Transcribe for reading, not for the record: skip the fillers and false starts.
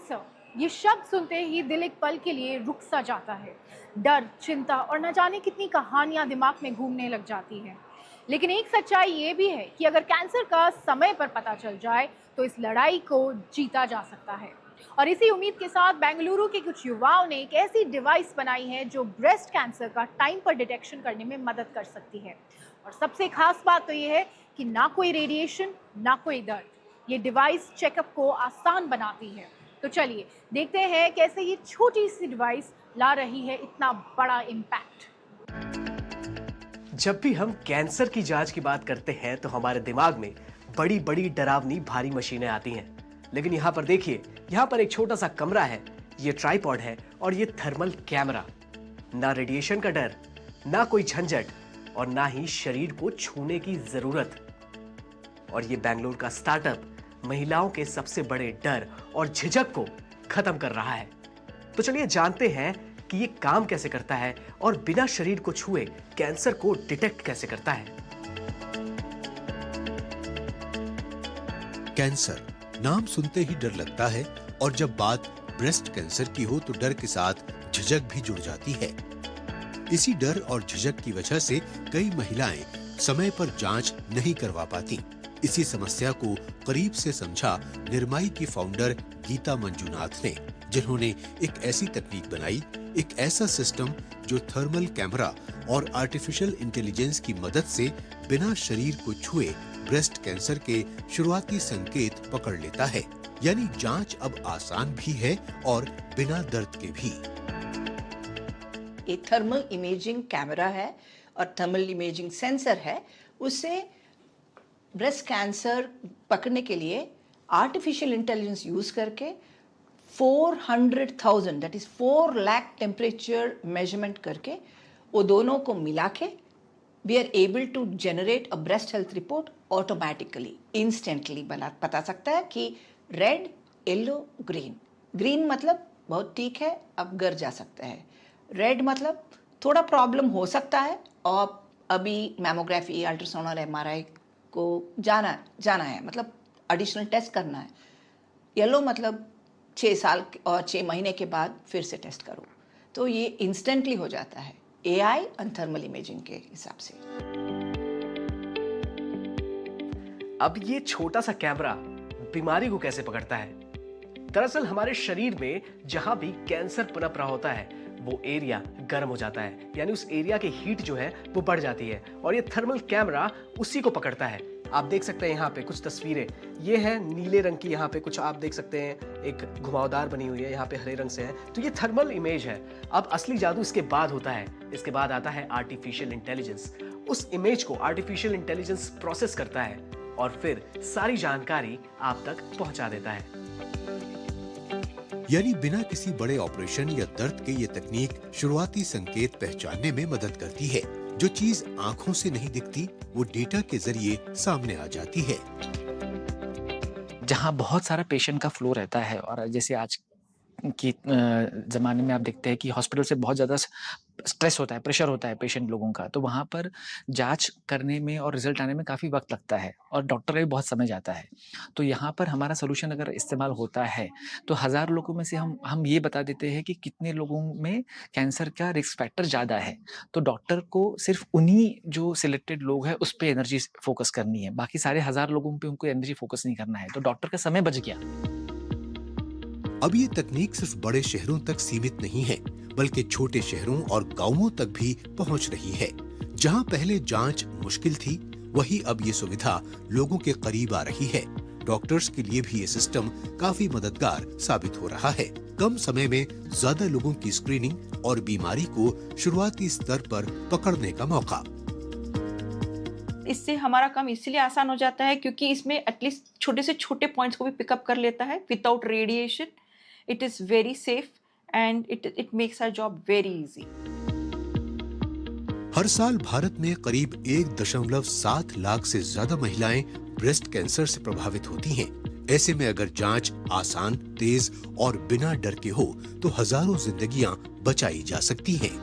Cancer, ये शब्द सुनते ही दिल एक पल के लिए रुक सा जाता है। डर, चिंता और न जाने कितनी कहानियां दिमाग में घूमने लग जाती हैं। लेकिन एक सच्चाई ये भी है कि अगर कैंसर का समय पर पता चल जाए तो इस लड़ाई को जीता जा सकता है। और इसी उम्मीद के साथ बेंगलुरु के कुछ युवाओं ने एक ऐसी डिवाइस बनाई है जो ब्रेस्ट कैंसर का टाइम पर डिटेक्शन करने में मदद कर सकती है। और सबसे खास बात तो ये है कि ना कोई रेडिएशन, ना कोई दर्द। ये डिवाइस चेकअप को आसान बनाती है। तो चलिए देखते हैं कैसे ये छोटी सी डिवाइस ला रही है इतना बड़ा इम्पैक्ट। जब भी हम कैंसर की जांच की बात करते हैं तो हमारे दिमाग में बड़ी बड़ी डरावनी भारी मशीनें आती हैं। लेकिन यहाँ पर देखिए, यहाँ पर एक छोटा सा कमरा है, ये ट्राइपॉड है और ये थर्मल कैमरा। ना रेडिएशन का डर, ना कोई झंझट और ना ही शरीर को छूने की जरूरत। और ये बेंगलुरु का स्टार्टअप महिलाओं के सबसे बड़े डर और झिझक को खत्म कर रहा है। तो चलिए जानते हैं कि ये काम कैसे करता है और बिना शरीर को छुए कैंसर को डिटेक्ट कैसे करता है। कैंसर नाम सुनते ही डर लगता है और जब बात ब्रेस्ट कैंसर की हो तो डर के साथ झिझक भी जुड़ जाती है। इसी डर और झिझक की वजह से कई महिलाएं समय पर जांच नहीं करवा पाती। इसी समस्या को करीब से समझा निर्माई की फाउंडर गीता मंजुनाथ ने, जिन्होंने एक ऐसी तकनीक बनाई, एक ऐसा सिस्टम जो थर्मल कैमरा और आर्टिफिशियल इंटेलिजेंस की मदद से बिना शरीर को छुए ब्रेस्ट कैंसर के शुरुआती संकेत पकड़ लेता है। यानी जांच अब आसान भी है और बिना दर्द के भी। एक थर्मल इमेजिंग कैमरा है और थर्मल इमेजिंग सेंसर है। उससे ब्रेस्ट कैंसर पकड़ने के लिए आर्टिफिशियल इंटेलिजेंस यूज करके 400,000 that is 4 lakh temperature measurement करके वो दोनों को मिला के we are able to generate a breast health report automatically, instantly बता सकता है कि रेड, येलो, ग्रीन। ग्रीन मतलब बहुत ठीक है, अब घर जा सकता है। रेड मतलब थोड़ा प्रॉब्लम हो सकता है और अभी मैमोग्राफी, अल्ट्रासाउंड और MRI को जाना है, मतलब एडिशनल टेस्ट करना है। येलो मतलब 6 साल और 6 महीने के बाद फिर से टेस्ट करो। तो ये इंस्टेंटली हो जाता है AI और थर्मल इमेजिंग के हिसाब से। अब ये छोटा सा कैमरा बीमारी को कैसे पकड़ता है? दरअसल हमारे शरीर में जहां भी कैंसर पनप रहा होता है वो एरिया गर्म हो जाता है, यानी उस एरिया की हीट जो है वो बढ़ जाती है और ये थर्मल कैमरा उसी को पकड़ता है। आप देख सकते हैं यहाँ पे कुछ तस्वीरें, ये है नीले रंग की, यहाँ पे कुछ आप देख सकते हैं एक घुमावदार बनी हुई है, यहाँ पे हरे रंग से है। तो ये थर्मल इमेज है। अब असली जादू इसके बाद होता है, इसके बाद आता है आर्टिफिशियल इंटेलिजेंस। उस इमेज को आर्टिफिशियल इंटेलिजेंस प्रोसेस करता है और फिर सारी जानकारी आप तक पहुंचा देता है। यानी बिना किसी बड़े ऑपरेशन या दर्द के ये तकनीक शुरुआती संकेत पहचानने में मदद करती है। जो चीज आंखों से नहीं दिखती वो डेटा के जरिए सामने आ जाती है। जहाँ बहुत सारा पेशेंट का फ्लो रहता है और जैसे आज की ज़माने में आप देखते हैं कि हॉस्पिटल से बहुत ज़्यादा स्ट्रेस होता है, प्रेशर होता है पेशेंट लोगों का, तो वहाँ पर जांच करने में और रिजल्ट आने में काफ़ी वक्त लगता है और डॉक्टर का भी बहुत समय जाता है। तो यहाँ पर हमारा सोल्यूशन अगर इस्तेमाल होता है तो 1000 लोगों में से हम ये बता देते हैं कि कितने लोगों में कैंसर का रिस्क फैक्टर ज़्यादा है। तो डॉक्टर को सिर्फ उन्हीं जो सिलेक्टेड लोग हैं उस पर एनर्जी फोकस करनी है, बाकी सारे 1000 लोगों पर उनको एनर्जी फोकस नहीं करना है। तो डॉक्टर का समय बच गया। अब ये तकनीक सिर्फ बड़े शहरों तक सीमित नहीं है, बल्कि छोटे शहरों और गांवों तक भी पहुंच रही है। जहां पहले जांच मुश्किल थी, वहीं अब ये सुविधा लोगों के करीब आ रही है। डॉक्टर्स के लिए भी ये सिस्टम काफी मददगार साबित हो रहा है। कम समय में ज्यादा लोगों की स्क्रीनिंग और बीमारी को शुरुआती स्तर पर पकड़ने का मौका। इससे हमारा काम इसलिए आसान हो जाता है क्योंकि इसमें एटलीस्ट छोटे से छोटे पॉइंट्स को भी पिकअप कर लेता है without radiation. It is very safe and it makes our job very easy. हर साल भारत में करीब 1.7 लाख से ज्यादा महिलाएं ब्रेस्ट कैंसर से प्रभावित होती हैं। ऐसे में अगर जांच आसान, तेज और बिना डर के हो तो हजारों जिंदगियां बचाई जा सकती हैं।